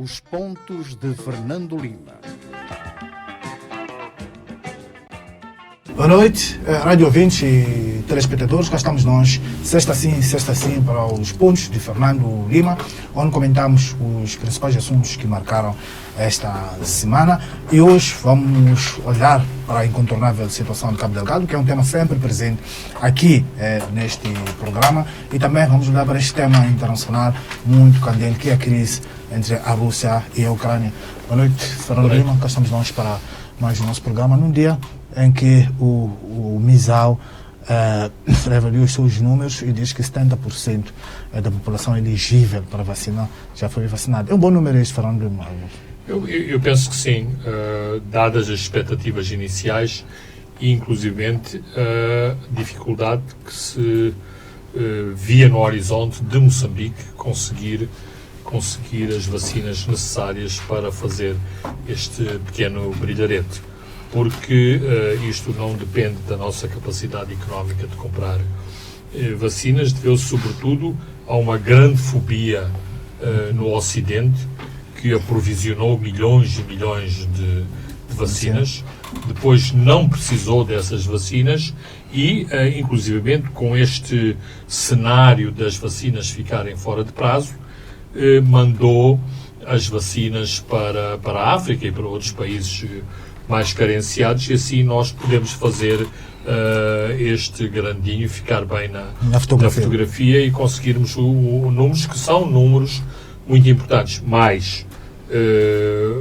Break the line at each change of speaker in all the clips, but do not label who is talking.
Os pontos de Fernando Lima.
Boa noite, rádio ouvintes e telespectadores. Cá estamos nós, sexta sim, para os pontos de Fernando Lima, onde comentamos os principais assuntos que marcaram esta semana. E hoje vamos olhar para a incontornável situação de Cabo Delgado, que é um tema sempre presente aqui neste programa. E também vamos olhar para este tema internacional muito candente, que é a crise entre a Rússia e a Ucrânia. Boa noite, Fernando Lima. Cá estamos nós para mais o nosso programa, num dia em que o MISAL revelou os seus números e diz que 70% da população elegível para vacinar já foi vacinada. É um bom número este, Fernando Lima?
Eu penso que sim, dadas as expectativas iniciais e inclusivamente a dificuldade que se via no horizonte de Moçambique conseguir as vacinas necessárias para fazer este pequeno brilharete. Porque isto não depende da nossa capacidade económica de comprar vacinas, deveu-se sobretudo a uma grande fobia no Ocidente, que aprovisionou milhões e milhões de vacinas, depois não precisou dessas vacinas e, inclusivamente, com este cenário das vacinas ficarem fora de prazo, mandou as vacinas para a África e para outros países mais carenciados, e assim nós podemos fazer este grandinho ficar bem na fotografia e conseguirmos números que são números muito importantes, mas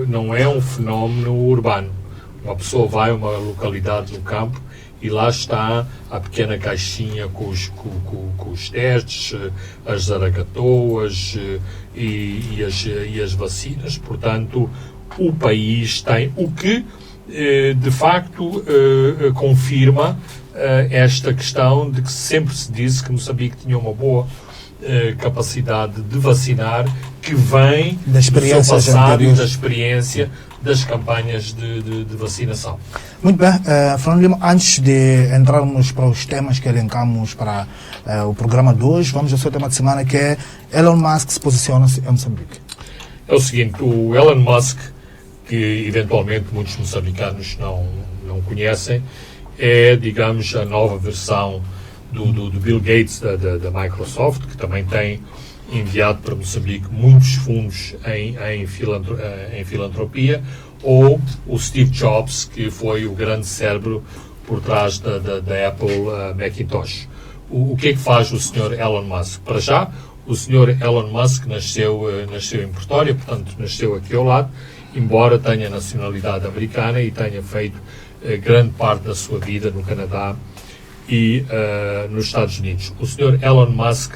não é um fenómeno urbano. Uma pessoa vai a uma localidade no campo e lá está a pequena caixinha com os testes, as zaragatoas e as vacinas. Portanto, o país tem o que de facto confirma esta questão de que sempre se disse que Moçambique tinha uma boa capacidade de vacinar, que vem do seu passado e da experiência das campanhas de vacinação.
Muito bem, Fernando Lima, antes de entrarmos para os temas que elencamos para o programa de hoje, vamos ao seu tema de semana, que é Elon Musk se posiciona-se em Moçambique.
É o seguinte, o Elon Musk, que eventualmente muitos moçambicanos não conhecem, é, digamos, a nova versão do Bill Gates da Microsoft, que também tem enviado para Moçambique muitos fundos em filantropia, ou o Steve Jobs, que foi o grande cérebro por trás da Apple Macintosh. O que é que faz o Sr. Elon Musk? Para já, o Sr. Elon Musk nasceu em Pretória, portanto nasceu aqui ao lado, embora tenha nacionalidade americana e tenha feito grande parte da sua vida no Canadá e nos Estados Unidos. O Sr. Elon Musk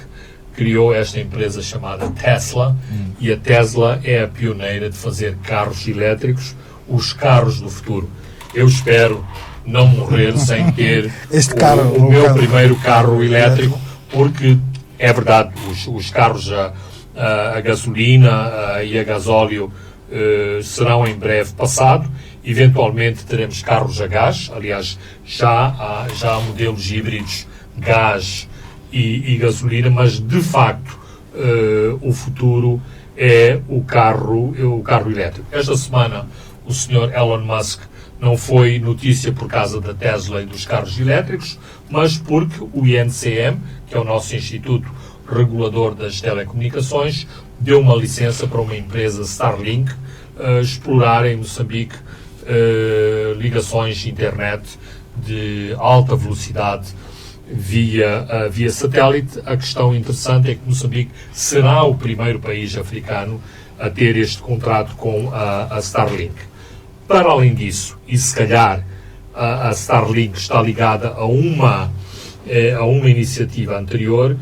criou esta empresa chamada Tesla, e a Tesla é a pioneira de fazer carros elétricos, os carros do futuro. Eu espero não morrer sem ter o meu primeiro carro elétrico, porque é verdade, os carros a gasolina e a gasóleo serão em breve passado. Eventualmente teremos carros a gás, aliás, já há modelos híbridos gás e gasolina, mas de facto o futuro é o carro elétrico. Esta semana o Sr. Elon Musk não foi notícia por causa da Tesla e dos carros elétricos, mas porque o INCM, que é o nosso Instituto Regulador das Telecomunicações, deu uma licença para uma empresa Starlink explorar em Moçambique ligações de internet de alta velocidade via satélite. A questão interessante é que Moçambique será o primeiro país africano a ter este contrato com a Starlink. Para além disso, e se calhar a Starlink está ligada a uma iniciativa anterior,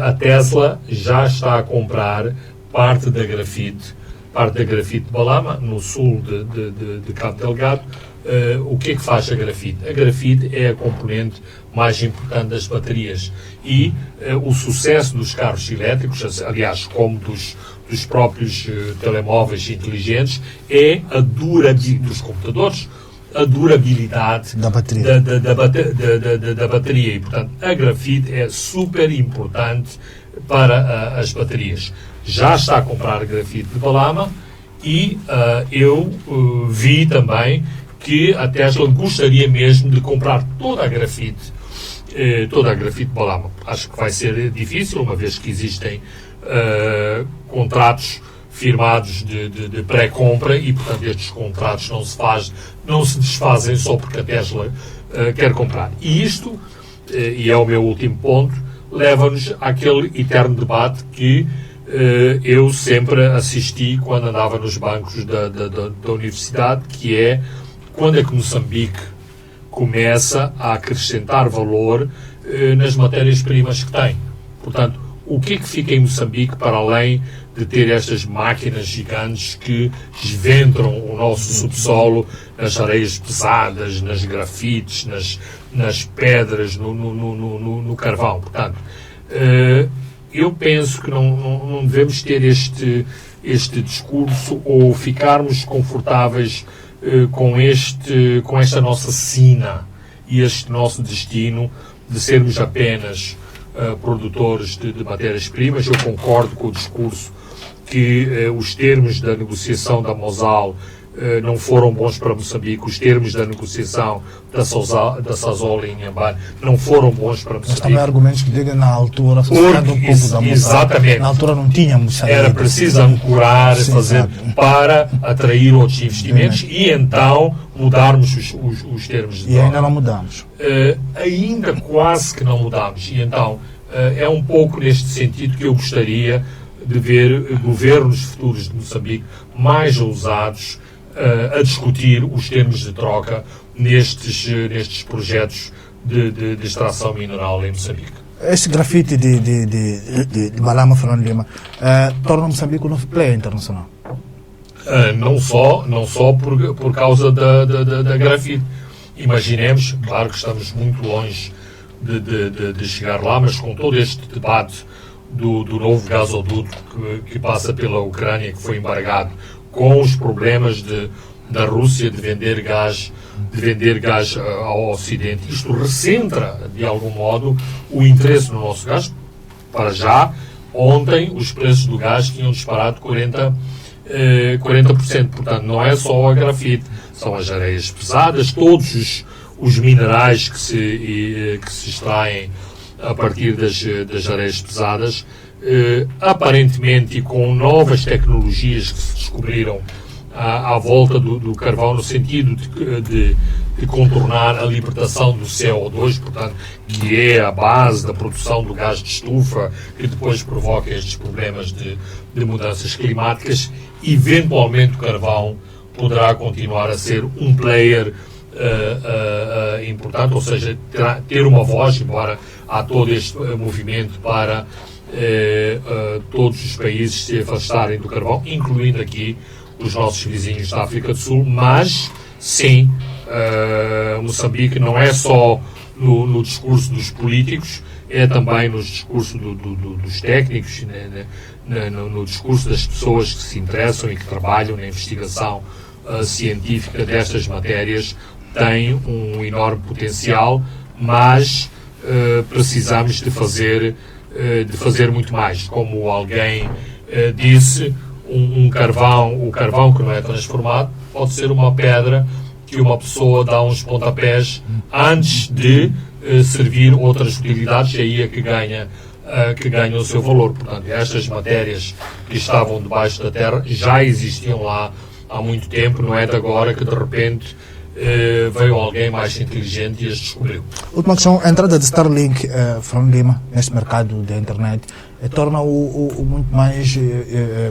a Tesla já está a comprar parte da grafite de Balama, no sul de Cabo Delgado. O que é que faz a grafite? A grafite é a componente mais importante das baterias e o sucesso dos carros elétricos, aliás, como dos próprios telemóveis inteligentes, é a durabilidade dos computadores, a durabilidade da bateria. E, portanto, a grafite é super importante para as baterias. já está a comprar grafite de Balama e eu vi também que a Tesla gostaria mesmo de comprar toda a grafite de Balama. Acho que vai ser difícil, uma vez que existem contratos firmados de pré-compra e, portanto, estes contratos não se desfazem só porque a Tesla quer comprar. E isto, e é o meu último ponto, leva-nos àquele eterno debate que eu sempre assisti quando andava nos bancos da universidade, que é quando é que Moçambique começa a acrescentar valor nas matérias-primas que tem. Portanto, o que é que fica em Moçambique para além de ter estas máquinas gigantes que esventram o nosso subsolo nas areias pesadas, nas grafites, nas pedras, no carvão? Portanto, eu penso que não devemos ter este discurso ou ficarmos confortáveis com esta nossa sina e este nosso destino de sermos apenas produtores de matérias-primas. Eu concordo com o discurso que os termos da negociação da Mosal não foram bons para Moçambique, os termos da negociação da Sasol em Inhambane não foram bons para Moçambique.
Mas também há argumentos que digam na altura, associando um pouco da Mosal.
Exatamente.
Na altura não tínhamos saída.
Era preciso ancorar, para atrair outros investimentos e então mudarmos os termos de troca.
E ainda não mudamos.
Ainda quase que não mudamos. E então é um pouco neste sentido que eu gostaria de ver governos futuros de Moçambique mais ousados a discutir os termos de troca nestes projetos de extração mineral em Moçambique.
Este grafite de Balama Fernando Lima torna Moçambique um novo player internacional?
Não só por causa da grafite. Imaginemos, claro que estamos muito longe de chegar lá, mas com todo este debate do novo gasoduto que passa pela Ucrânia, que foi embargado, com os problemas da Rússia de vender gás ao Ocidente, isto recentra, de algum modo, o interesse no nosso gás. Para já, ontem, os preços do gás tinham disparado 40%. Portanto, não é só a grafite, são as areias pesadas, todos os minerais que se extraem a partir das areias pesadas, aparentemente e com novas tecnologias que se descobriram à volta do carvão, no sentido de contornar a libertação do CO2, portanto, que é a base da produção do gás de estufa, que depois provoca estes problemas de mudanças climáticas. Eventualmente o carvão poderá continuar a ser um player importante, ou seja, ter uma voz, embora há todo este movimento para todos os países se afastarem do carvão, incluindo aqui os nossos vizinhos da África do Sul, mas sim, Moçambique não é só no discurso dos políticos, é também no discurso dos técnicos, no discurso das pessoas que se interessam e que trabalham na investigação científica destas matérias. Tem um enorme potencial, mas precisamos de fazer muito mais. Como alguém disse, o carvão que não é transformado pode ser uma pedra que uma pessoa dá uns pontapés antes de servir outras utilidades, e aí é que ganha o seu valor. Portanto, estas matérias que estavam debaixo da terra já existiam lá há muito tempo, não é de agora que de repente veio alguém mais inteligente e as descobriu.
Última questão, a entrada de Starlink, Fernando Lima, neste mercado da internet, torna-o muito mais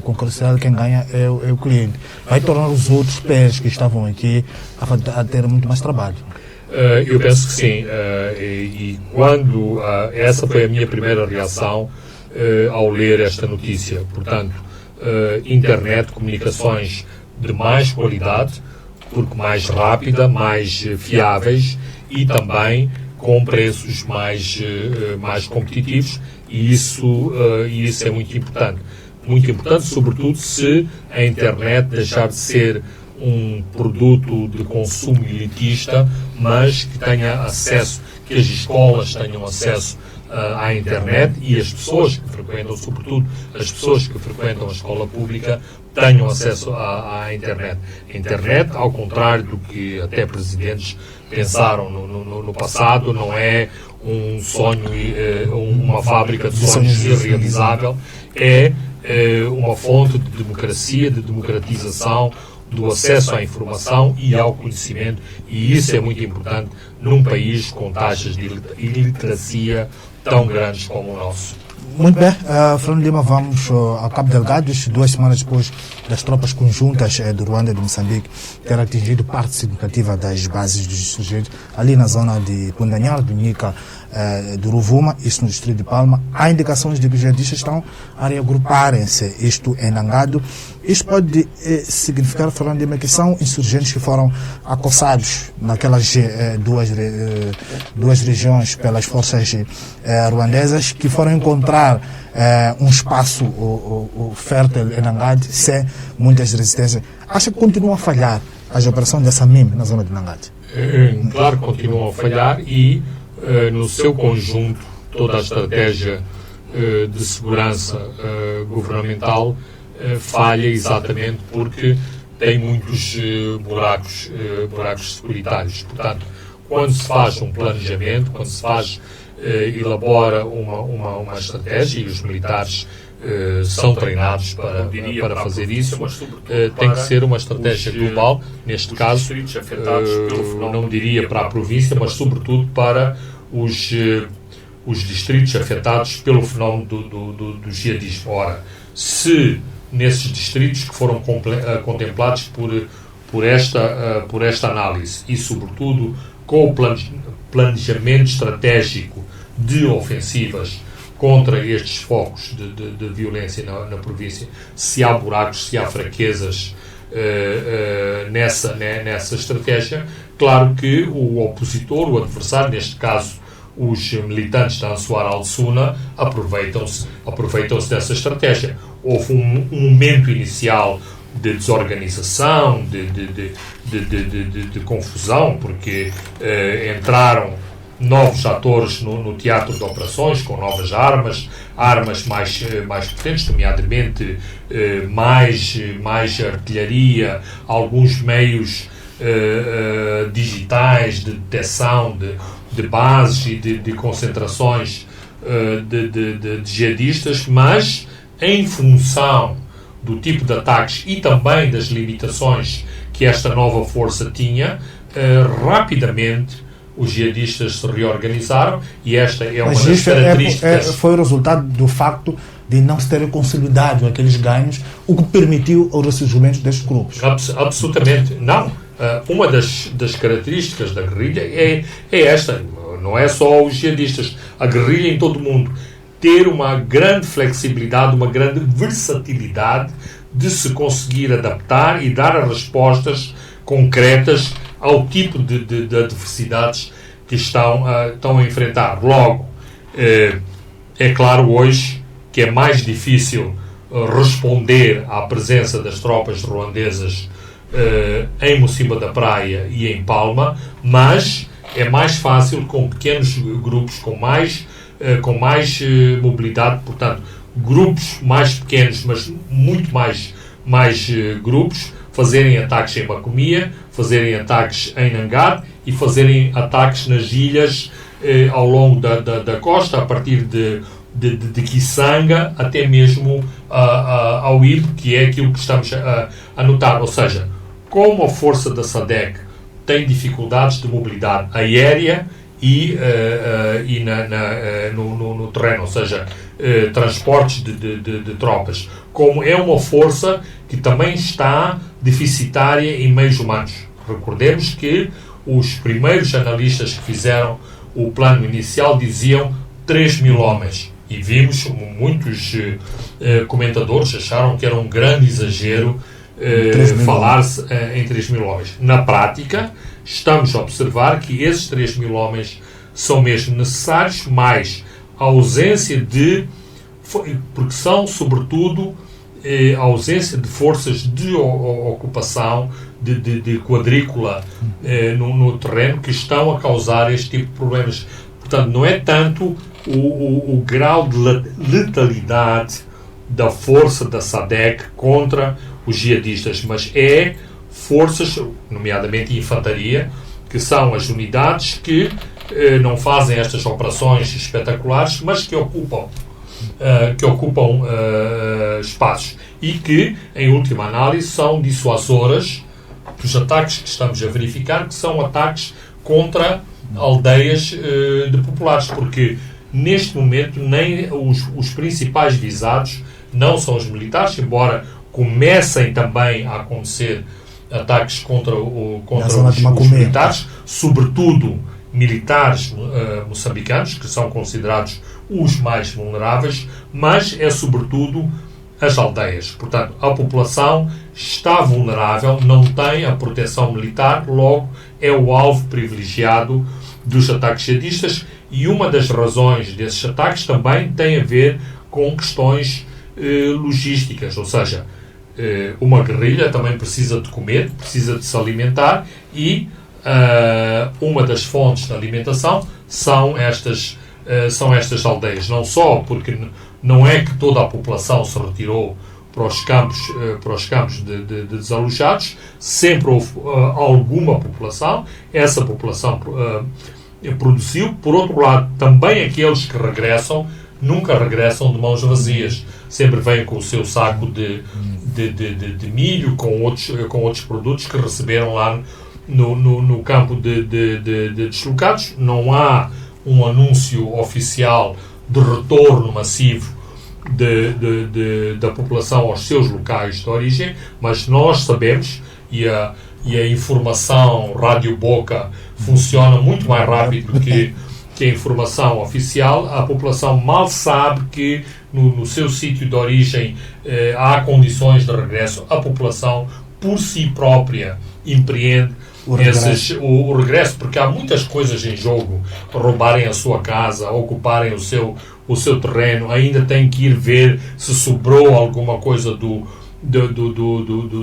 concorrencial. Quem ganha é o cliente. Vai tornar os outros pés que estavam aqui a ter muito mais trabalho.
Eu penso que sim. E quando essa foi a minha primeira reação ao ler esta notícia. Portanto, internet, comunicações de mais qualidade, porque mais rápida, mais fiáveis e também com preços mais competitivos, e isso é muito importante. Muito importante, sobretudo se a internet deixar de ser um produto de consumo elitista, mas que tenha acesso, que as escolas tenham acesso à internet e as pessoas que frequentam, sobretudo as pessoas que frequentam a escola pública, tenham acesso à internet. A internet, ao contrário do que até presidentes pensaram no passado, não é um sonho, uma fábrica de sonhos irrealizável, é uma fonte de democracia, de democratização, do acesso à informação e ao conhecimento, e isso é muito importante num país com taxas de iliteracia tão grandes como o nosso.
Muito bem, Fernando Lima, vamos a Cabo Delgado, 2 semanas depois das tropas conjuntas do Ruanda e de Moçambique ter atingido parte significativa das bases dos insurgentes ali na zona de Pundanhar, do Nica, do Rovuma, isso no distrito de Palma. Há indicações de que os jihadistas estão a reagruparem-se, isto em Nangado. Isto pode significar, Fernando Lima, que são insurgentes que foram acossados naquelas duas regiões pelas forças ruandesas, que foram encontrar um espaço fértil em Nangado sem muitas resistências. Acha que continuam a falhar as operações dessa MIM na zona de Nangado?
Claro que continuam a falhar e, no seu conjunto, toda a estratégia de segurança governamental falha exatamente porque tem muitos buracos securitários. Portanto, quando se faz um planejamento, quando se elabora uma estratégia, e os militares são treinados para fazer isso, tem que ser uma estratégia global, neste caso, não diria para a província, mas sobretudo para os distritos afetados pelo fenómeno do jihadismo. Ora, se nesses distritos que foram contemplados por esta análise e, sobretudo, com o planejamento estratégico de ofensivas contra estes focos de violência na província, se há buracos, se há fraquezas nessa estratégia, claro que o opositor, o adversário, neste caso os militantes da Ansar al-Sunna, aproveitam-se dessa estratégia. Houve um momento inicial de desorganização, de confusão, porque entraram novos atores no teatro de operações, com novas armas mais potentes, nomeadamente mais artilharia, alguns meios digitais de detecção de bases e de concentrações de jihadistas, mas em função do tipo de ataques e também das limitações que esta nova força tinha, rapidamente os jihadistas se reorganizaram, e esta é uma das características.
Foi o resultado do facto de não se terem consolidado aqueles ganhos, o que permitiu o ressurgimento destes grupos.
Absolutamente. Não. Uma das características da guerrilha é esta. Não é só os jihadistas. A guerrilha em todo o mundo. Ter uma grande flexibilidade, uma grande versatilidade de se conseguir adaptar e dar respostas concretas ao tipo de adversidades que estão a enfrentar. Logo, é claro hoje que é mais difícil responder à presença das tropas ruandesas em Mocimba da Praia e em Palma, mas é mais fácil com pequenos grupos, com mais mobilidade, portanto, grupos mais pequenos, mas muito mais grupos, fazerem ataques em Macomia, fazerem ataques em Nangado e fazerem ataques nas ilhas ao longo da costa, a partir de Kisanga até mesmo ao Ibe, que é aquilo que estamos a notar. Ou seja, como a força da SADC tem dificuldades de mobilidade aérea e no terreno, ou seja, transportes de tropas, como é uma força que também está deficitária em meios humanos. Recordemos que os primeiros analistas que fizeram o plano inicial diziam 3.000 homens, e vimos muitos comentadores acharam que era um grande exagero falar-se em 3.000 homens. Na prática, estamos a observar que esses 3.000 homens são mesmo necessários, mais a ausência porque são, sobretudo, a ausência de forças de ocupação de quadrícula no terreno que estão a causar este tipo de problemas. Portanto, não é tanto o grau de letalidade da força da SADC contra os jihadistas, mas é forças, nomeadamente infantaria, que são as unidades que não fazem estas operações espetaculares, mas que ocupam espaços e que, em última análise, são dissuasoras dos ataques que estamos a verificar, que são ataques contra aldeias de populares, porque neste momento nem os principais visados não são os militares, embora comecem também a acontecer ataques contra os militares, sobretudo militares moçambicanos, que são considerados os mais vulneráveis, mas é sobretudo as aldeias. Portanto, a população está vulnerável, não tem a proteção militar, logo é o alvo privilegiado dos ataques jihadistas, e uma das razões desses ataques também tem a ver com questões logísticas, ou seja, uma guerrilha também precisa de comer, precisa de se alimentar, e uma das fontes de alimentação são estas aldeias. Não só porque não é que toda a população se retirou para os campos de desalojados, sempre houve alguma população, essa população produziu. Por outro lado, também aqueles que regressam nunca regressam de mãos vazias, sempre vêm com o seu saco de milho, com outros produtos que receberam lá no campo de deslocados. Não há um anúncio oficial de retorno massivo da população aos seus locais de origem, mas nós sabemos, e a informação rádio-boca funciona muito mais rápido que a informação oficial. A população mal sabe que no seu sítio de origem há condições de regresso. A população, por si própria, empreende o regresso, porque há muitas coisas em jogo. Roubarem a sua casa, ocuparem o seu terreno, ainda tem que ir ver se sobrou alguma coisa do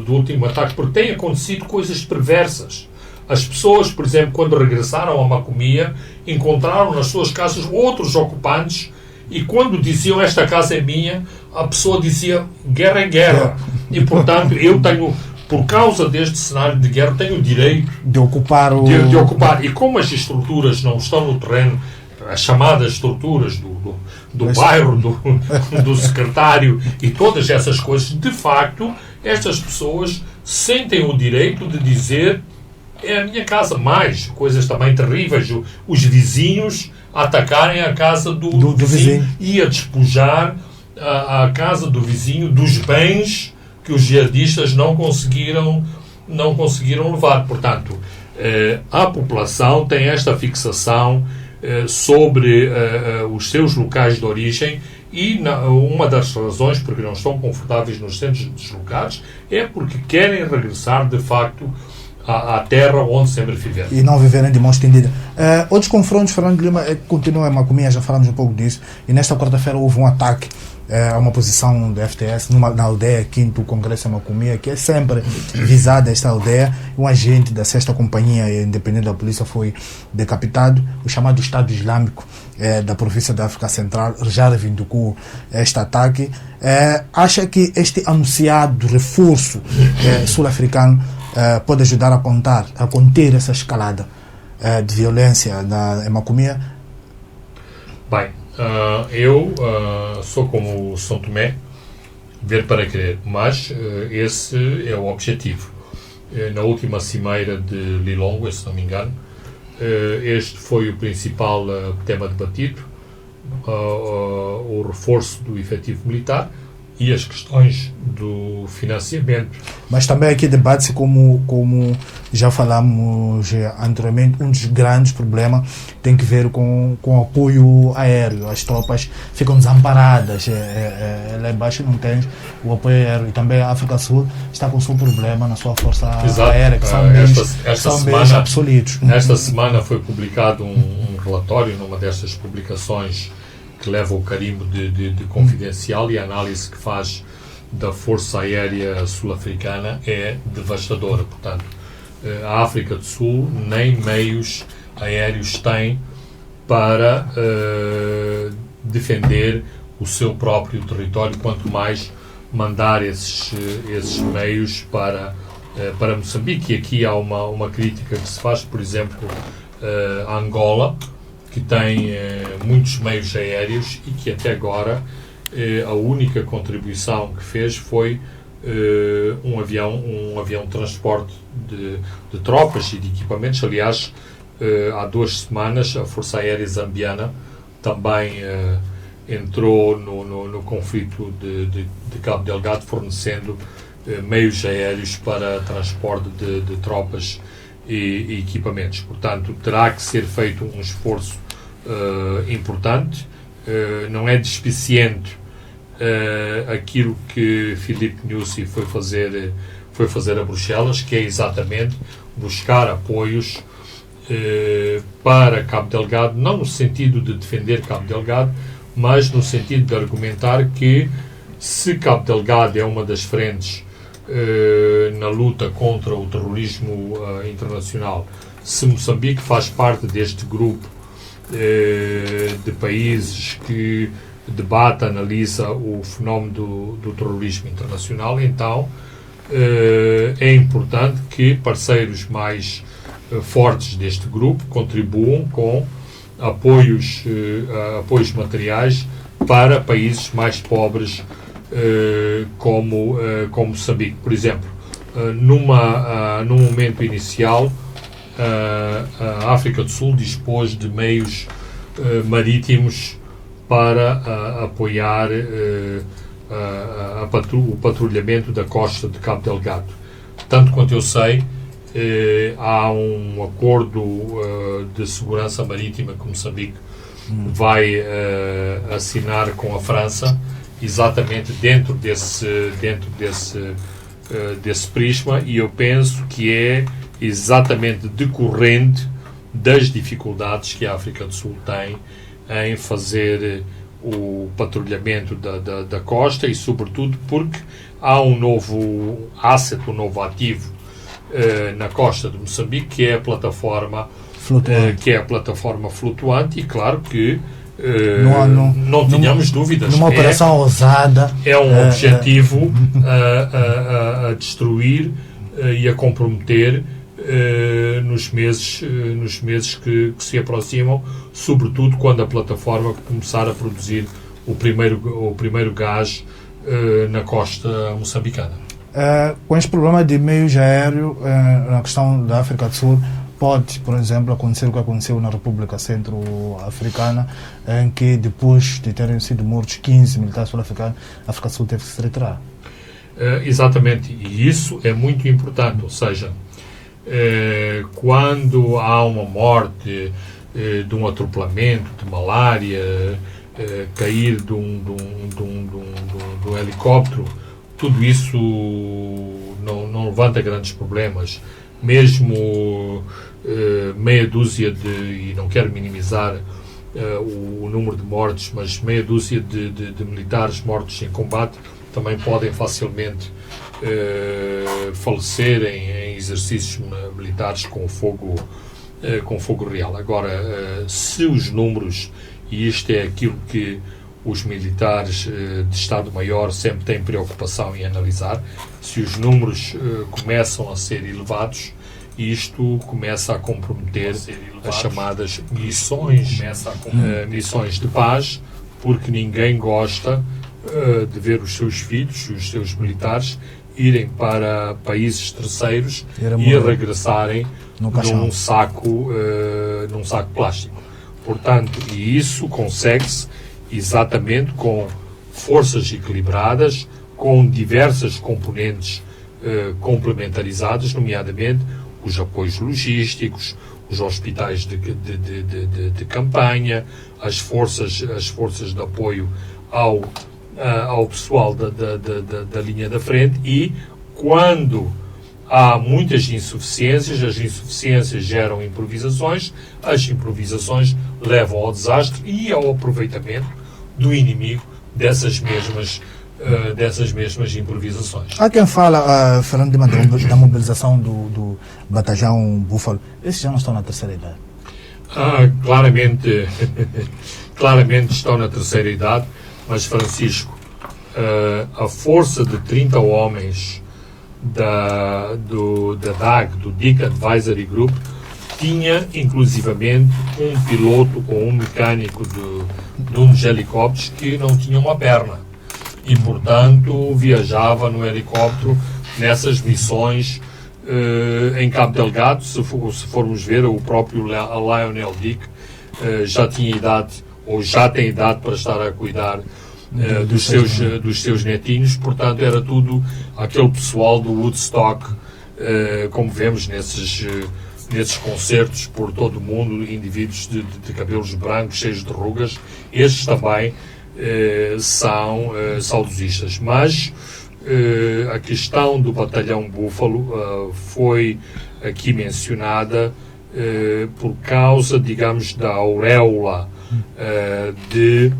último ataque, porque têm acontecido coisas perversas. As pessoas, por exemplo, quando regressaram a Macomia, encontraram nas suas casas outros ocupantes, e quando diziam esta casa é minha, a pessoa dizia guerra é guerra. E, portanto, eu tenho, por causa deste cenário de guerra, tenho o direito
de ocupar
de ocupar. E como as estruturas não estão no terreno, as chamadas estruturas do bairro, do secretário e todas essas coisas, de facto, estas pessoas sentem o direito de dizer é a minha casa. Mais coisas também terríveis, os vizinhos atacarem a casa do vizinho e a despojar a casa do vizinho dos bens que os jihadistas não conseguiram levar. Portanto, a população tem esta fixação sobre os seus locais de origem, e uma das razões porque não estão confortáveis nos centros deslocados é porque querem regressar de facto à terra onde sempre viveram.
E não viverem de mão estendida. Outros confrontos, Fernando Lima, continua em Macomia, já falamos um pouco disso, e nesta quarta-feira houve um ataque a uma posição do FTS na aldeia 5º Congresso em Macomia, que é sempre visada esta aldeia. Um agente da 6ª Companhia Independente da Polícia foi decapitado. O chamado Estado Islâmico da província da África Central já reivindicou este ataque. Acha que este anunciado reforço sul-africano pode ajudar a conter essa escalada de violência em Macomia?
Bem, eu sou como o São Tomé, ver para crer, mas esse é o objetivo. Na última cimeira de Lilongwe, se não me engano, este foi o principal tema debatido, o reforço do efetivo militar e as questões do financiamento.
Mas também aqui debate-se, como já falamos anteriormente, um dos grandes problemas tem que ver com o apoio aéreo. As tropas ficam desamparadas, lá embaixo não tem o apoio aéreo, e também a África do Sul está com o seu problema na sua força aérea, que são bens obsoletos.
Esta semana foi publicado um relatório numa destas publicações que leva o carimbo de confidencial, e a análise que faz da Força Aérea Sul-Africana é devastadora. Portanto, a África do Sul nem meios aéreos tem para defender o seu próprio território, quanto mais mandar esses meios para Moçambique. E aqui há uma crítica que se faz, por exemplo, a Angola, que tem muitos meios aéreos e que até agora a única contribuição que fez foi um avião de transporte de tropas e de equipamentos. Aliás, há 2 semanas a Força Aérea Zambiana também entrou no conflito de Cabo Delgado, fornecendo meios aéreos para transporte de tropas e equipamentos. Portanto, terá que ser feito um esforço importante. Não é despiciente aquilo que Filipe Nyusi foi fazer a Bruxelas, que é exatamente buscar apoios para Cabo Delgado, não no sentido de defender Cabo Delgado, mas no sentido de argumentar que, se Cabo Delgado é uma das frentes na luta contra o terrorismo internacional, se Moçambique faz parte deste grupo de países que debate, analisa o fenómeno do terrorismo internacional, então é importante que parceiros mais fortes deste grupo contribuam com apoios materiais para países mais pobres como Moçambique. Por exemplo, num momento inicial, a África do Sul dispôs de meios marítimos para apoiar o patrulhamento da costa de Cabo Delgado. Tanto quanto eu sei, há um acordo de segurança marítima que Moçambique vai assinar com a França, exatamente dentro desse prisma, e eu penso que é exatamente decorrente das dificuldades que a África do Sul tem em fazer o patrulhamento da costa, e sobretudo porque há um novo asset, um novo ativo na costa de Moçambique, que é a plataforma flutuante, e claro que não tínhamos dúvidas.
Numa operação ousada.
É um objetivo a destruir e a comprometer nos meses que se aproximam, sobretudo quando a plataforma começar a produzir o primeiro gás na costa moçambicana.
Com este problema de meios aéreos na questão da África do Sul, pode, por exemplo, acontecer o que aconteceu na República Centro-Africana, em que depois de terem sido mortos 15 militares sul-africanos, a África do Sul teve que se retirar.
Exatamente, e isso é muito importante, ou seja, quando há uma morte de um atropelamento, de malária, cair de um helicóptero, tudo isso não levanta grandes problemas. Mesmo meia dúzia e não quero minimizar o número de mortes, mas meia dúzia de militares mortos em combate também podem facilmente falecer em exercícios militares com fogo real. Agora, se os números, e isto é aquilo que os militares de Estado-Maior sempre têm preocupação em analisar, se os números começam a ser elevados, isto começa a comprometer as chamadas missões de paz, porque ninguém gosta de ver os seus filhos, os seus militares, irem para países terceiros e regressarem num saco plástico. Portanto, e isso consegue-se exatamente com forças equilibradas, com diversas componentes complementarizadas, nomeadamente os apoios logísticos, os hospitais de campanha, as forças de apoio ao pessoal da linha da frente, e quando há muitas insuficiências, as insuficiências geram improvisações, as improvisações levam ao desastre e ao aproveitamento do inimigo dessas mesmas dessas mesmas improvisações.
Há quem fala, Fernando Lima, da mobilização do batalhão Búfalo. Esses já não estão na terceira idade?
Claramente estão na terceira idade, mas Francisco, a força de 30 homens da DAG, do Dick Advisory Group, tinha inclusivamente um piloto ou um mecânico de um dos helicópteros que não tinha uma perna e, portanto, viajava no helicóptero nessas missões em Cabo Delgado. Se formos ver, o próprio Lionel Dick já tinha idade, ou já tem idade para estar a cuidar dos seus netinhos, portanto era tudo aquele pessoal do Woodstock, como vemos nesses concertos por todo o mundo, indivíduos de cabelos brancos, cheios de rugas. Estes também são saudosistas, mas a questão do batalhão Búfalo foi aqui mencionada por causa, digamos, da auréola de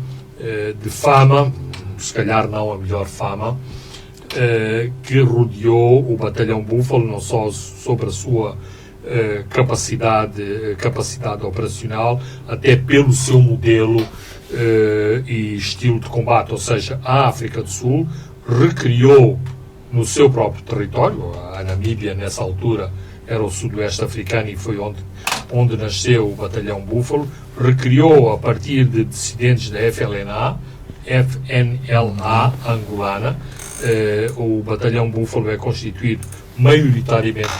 fama, se calhar não a melhor fama, que rodeou o batalhão Búfalo, não só sobre a sua capacidade operacional, até pelo seu modelo e estilo de combate. Ou seja, a África do Sul recriou no seu próprio território, a Namíbia nessa altura era o sudoeste africano e foi onde nasceu o batalhão Búfalo, recriou a partir de dissidentes da FNLA angolana. O batalhão Búfalo é constituído maioritariamente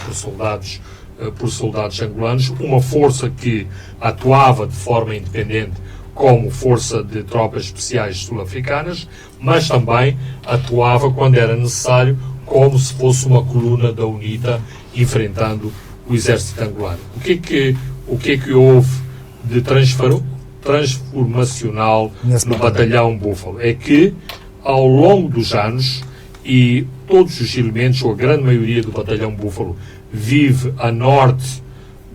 por soldados angolanos, uma força que atuava de forma independente como força de tropas especiais sul-africanas, mas também atuava quando era necessário como se fosse uma coluna da UNITA enfrentando o exército angolano. O que é que houve de transformacional no batalhão Búfalo? É que, ao longo dos anos, e todos os elementos, ou a grande maioria do batalhão Búfalo, vive a norte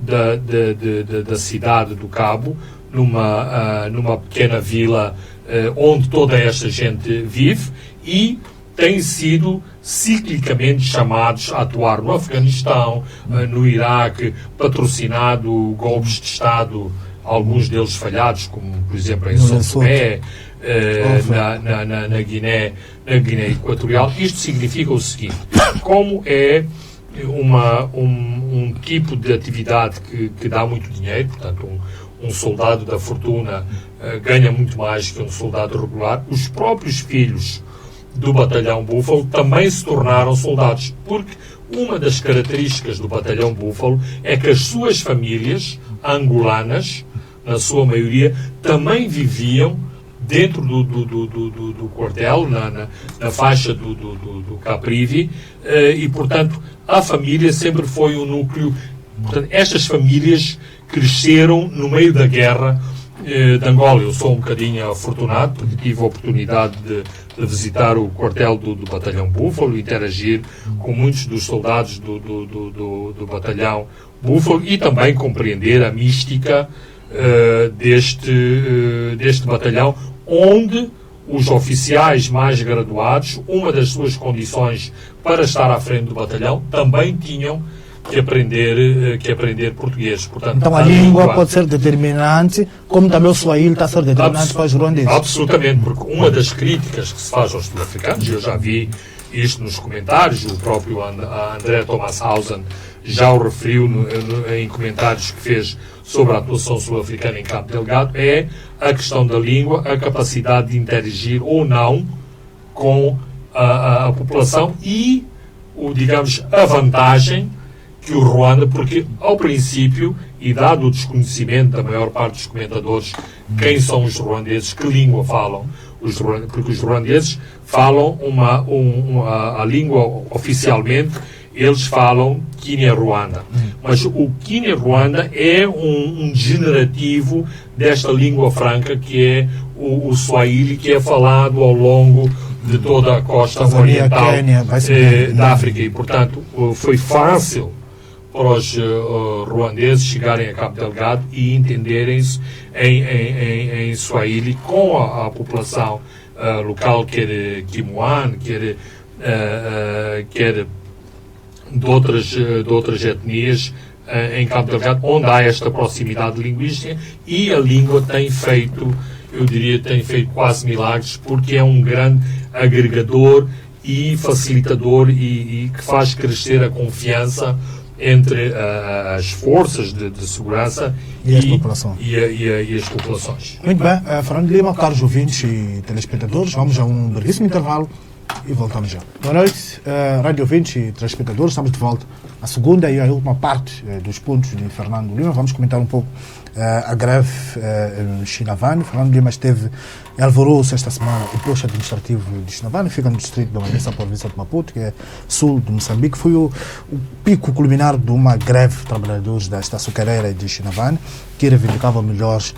da cidade do Cabo, numa pequena vila onde toda esta gente vive, e têm sido ciclicamente chamados a atuar no Afeganistão, no Iraque, patrocinado golpes de Estado, alguns deles falhados, como por exemplo em São Tomé, na Guiné Equatorial. Isto significa o seguinte: como é um tipo de atividade que dá muito dinheiro, portanto um soldado da fortuna ganha muito mais que um soldado regular, os próprios filhos do batalhão Búfalo também se tornaram soldados, porque uma das características do batalhão Búfalo é que as suas famílias angolanas, na sua maioria, também viviam dentro do quartel, na faixa do Caprivi, e, portanto, a família sempre foi um núcleo. Portanto, estas famílias cresceram no meio da guerra de Angola. Eu sou um bocadinho afortunado, porque tive a oportunidade de visitar o quartel do batalhão Búfalo, interagir com muitos dos soldados do batalhão Búfalo e também compreender a mística deste batalhão, onde os oficiais mais graduados, uma das suas condições para estar à frente do batalhão, também tinham que aprender português. Portanto,
então a língua pode ser determinante, como também o Swahili está a ser determinante para os ruandeses.
Absolutamente, porque uma das críticas que se faz aos sul-africanos, eu já vi isto nos comentários, o próprio André Thomas-Hausen já o referiu em comentários que fez sobre a atuação sul-africana em Cabo Delgado, é a questão da língua, a capacidade de interagir ou não com a população e, digamos, a vantagem que o Ruanda, porque ao princípio, e dado o desconhecimento da maior parte dos comentadores, quem são os ruandeses, que língua falam, porque os ruandeses falam a língua oficialmente, eles falam Kinyarwanda. Mas o Kinyarwanda é um generativo desta língua franca que é o Swahili, que é falado ao longo de toda a costa oriental da África. E, portanto, foi fácil para os ruandeses chegarem a Cabo Delgado e entenderem-se em Swahili com a população local, quer Kimuan, quer de outras etnias em Cabo Delgado, onde há esta proximidade linguística, e a língua tem feito quase milagres, porque é um grande agregador e facilitador e que faz crescer a confiança entre as forças de segurança
e as populações.
E as populações.
Muito bem, Fernando Lima, caros ouvintes e telespectadores, vamos a um brevíssimo intervalo e voltamos já. Boa noite, rádio ouvintes e telespectadores, estamos de volta. A segunda e a última parte dos pontos de Fernando Lima. Vamos comentar um pouco a greve em Chinavane. Fernando Lima esteve em Alvoroço esta semana, o posto administrativo de Chinavane, fica no distrito da Manhã, província de Maputo, que é sul de Moçambique. Foi o pico culminar de uma greve de trabalhadores desta açucareira de Chinavane, que reivindicava melhores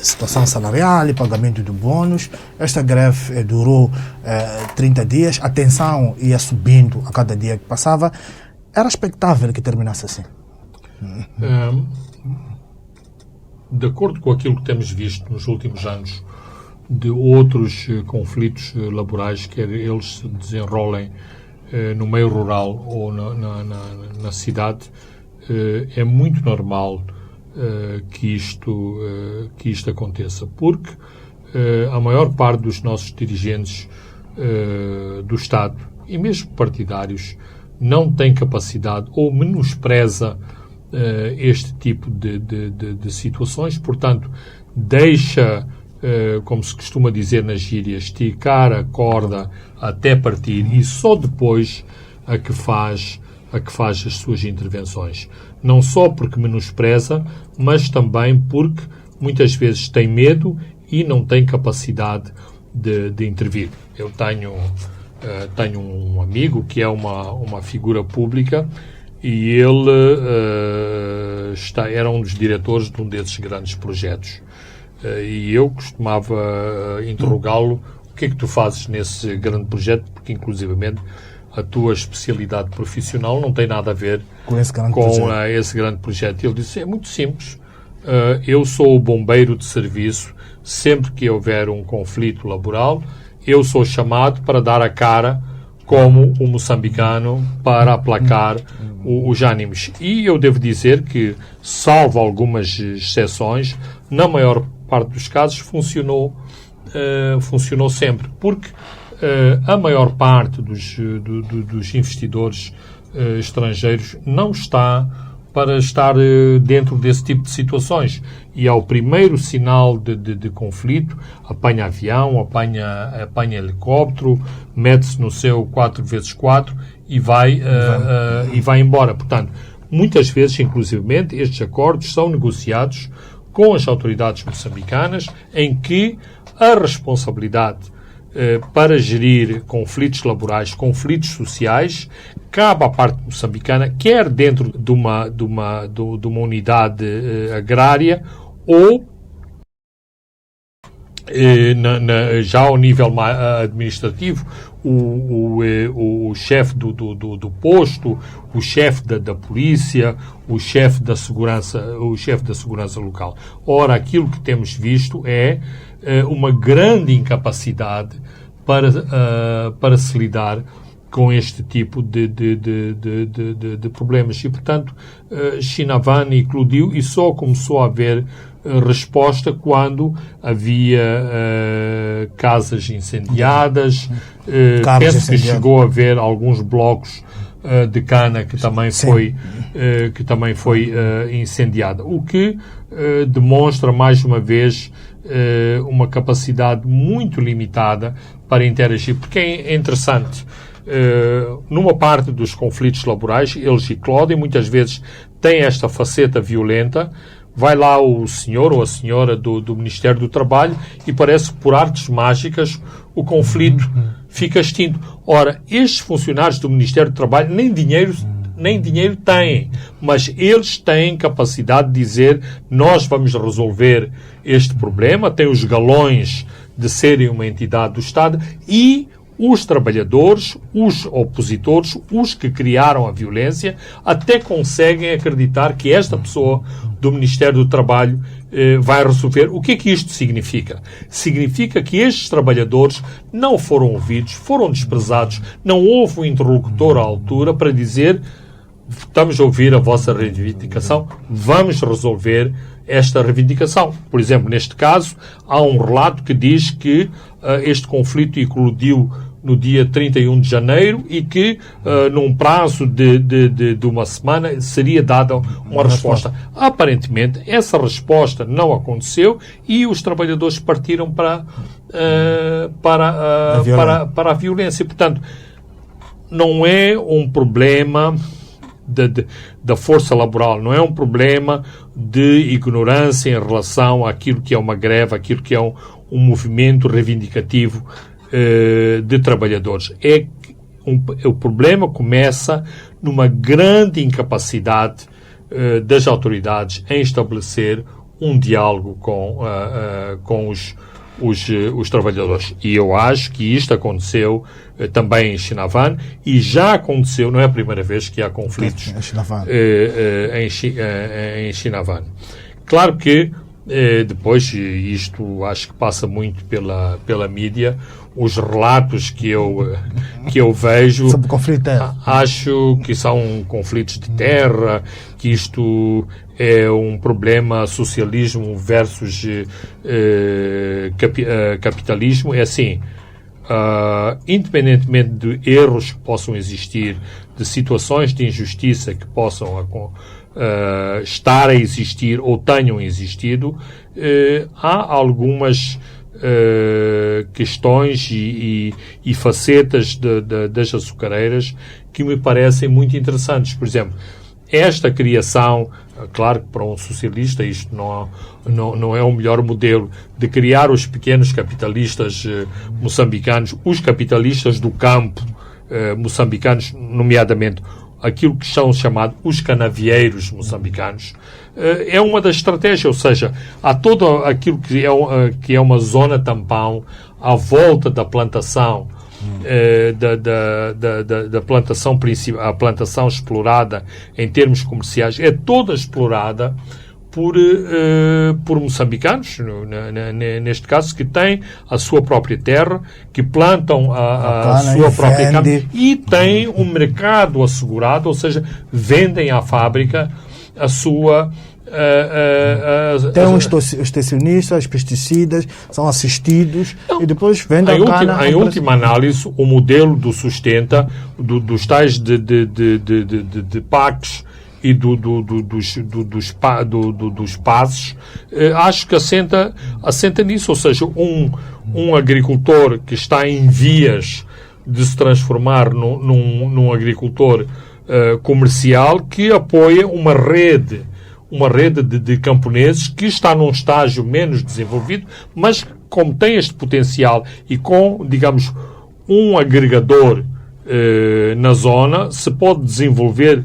situação salarial e pagamento de bônus. Esta greve durou 30 dias, a tensão ia subindo a cada dia que passava. Era expectável que terminasse assim?
De acordo com aquilo que temos visto nos últimos anos de outros conflitos laborais, quer eles se desenrolem no meio rural ou na cidade, é muito normal que isto aconteça, porque a maior parte dos nossos dirigentes do Estado, e mesmo partidários, não tem capacidade ou menospreza este tipo de situações, portanto, deixa, como se costuma dizer nas gírias, esticar a corda até partir e só depois a que faz as suas intervenções. Não só porque menospreza, mas também porque muitas vezes tem medo e não tem capacidade de intervir. Eu tenho um amigo que é uma figura pública e ele era um dos diretores de um desses grandes projetos. E eu costumava interrogá-lo: o que é que tu fazes nesse grande projeto? Porque, inclusivamente, a tua especialidade profissional não tem nada a ver com esse grande projeto. E ele disse: é muito simples. Eu sou o bombeiro de serviço. Sempre que houver um conflito laboral, eu sou chamado para dar a cara como o moçambicano para aplacar os ânimos. E eu devo dizer que, salvo algumas exceções, na maior parte dos casos funcionou sempre, porque a maior parte dos investidores estrangeiros não está para estar dentro desse tipo de situações. E ao primeiro sinal de conflito, apanha avião, apanha helicóptero, mete-se no seu 4x4 e vai embora. Portanto, muitas vezes, inclusivamente, estes acordos são negociados com as autoridades moçambicanas, em que a responsabilidade para gerir conflitos laborais, conflitos sociais, cabe à parte moçambicana, quer dentro de uma unidade agrária ou já ao nível administrativo, o chefe do posto, o chefe da polícia, o chefe da segurança local. Ora, aquilo que temos visto é uma grande incapacidade para se lidar com este tipo de problemas. E, portanto, Chinavane eclodiu e só começou a haver resposta quando havia casas incendiadas. Penso que chegou a haver alguns blocos de cana que também foi incendiada. O que demonstra, mais uma vez, uma capacidade muito limitada para interagir, porque é interessante. Numa parte dos conflitos laborais, eles eclodem, muitas vezes têm esta faceta violenta. Vai lá o senhor ou a senhora do Ministério do Trabalho e parece que, por artes mágicas, o conflito fica extinto. Ora, estes funcionários do Ministério do Trabalho nem dinheiro têm, mas eles têm capacidade de dizer: nós vamos resolver este problema, têm os galões de serem uma entidade do Estado, e os trabalhadores, os opositores, os que criaram a violência, até conseguem acreditar que esta pessoa do Ministério do Trabalho vai resolver. O que é que isto significa? Significa que estes trabalhadores não foram ouvidos, foram desprezados, não houve um interlocutor à altura para dizer: estamos a ouvir a vossa reivindicação, vamos resolver esta reivindicação. Por exemplo, neste caso, há um relato que diz que este conflito eclodiu no dia 31 de janeiro e que, num prazo de uma semana, seria dada uma resposta. Aparentemente, essa resposta não aconteceu e os trabalhadores partiram para a violência. Portanto, não é um problema da força laboral, não é um problema de ignorância em relação àquilo que é uma greve, àquilo que é um movimento reivindicativo de trabalhadores. O problema começa numa grande incapacidade das autoridades em estabelecer um diálogo com os trabalhadores. E eu acho que isto aconteceu também em Shinavan e já aconteceu, não é a primeira vez que há conflitos em Shinavan. Claro que depois, isto acho que passa muito pela mídia, os relatos que eu vejo
sobre conflito,
acho que são conflitos de terra, que isto é um problema socialismo versus capitalismo. É assim, independentemente de erros que possam existir, de situações de injustiça que possam estar a existir ou tenham existido, há algumas questões e facetas das açucareiras que me parecem muito interessantes. Por exemplo, esta criação, claro que para um socialista isto não é o melhor modelo, de criar os pequenos capitalistas moçambicanos, os capitalistas do campo moçambicanos, nomeadamente aquilo que são chamados os canavieiros moçambicanos, é uma das estratégias, ou seja, há todo aquilo que é uma zona tampão à volta da plantação, da plantação principal, a plantação explorada em termos comerciais, é toda explorada por moçambicanos, neste caso, que têm a sua própria terra, que plantam a sua própria cana e têm um mercado assegurado, ou seja, vendem à fábrica a sua...
Tem os extensionistas, os pesticidas, são assistidos e depois vendem a cana.
Em última análise, o modelo do sustenta, dos tais de PACs e dos passos, acho que assenta nisso, ou seja, um agricultor que está em vias de se transformar num agricultor comercial que apoia uma rede de camponeses que está num estágio menos desenvolvido, mas como tem este potencial e com, digamos, um agregador na zona, se pode desenvolver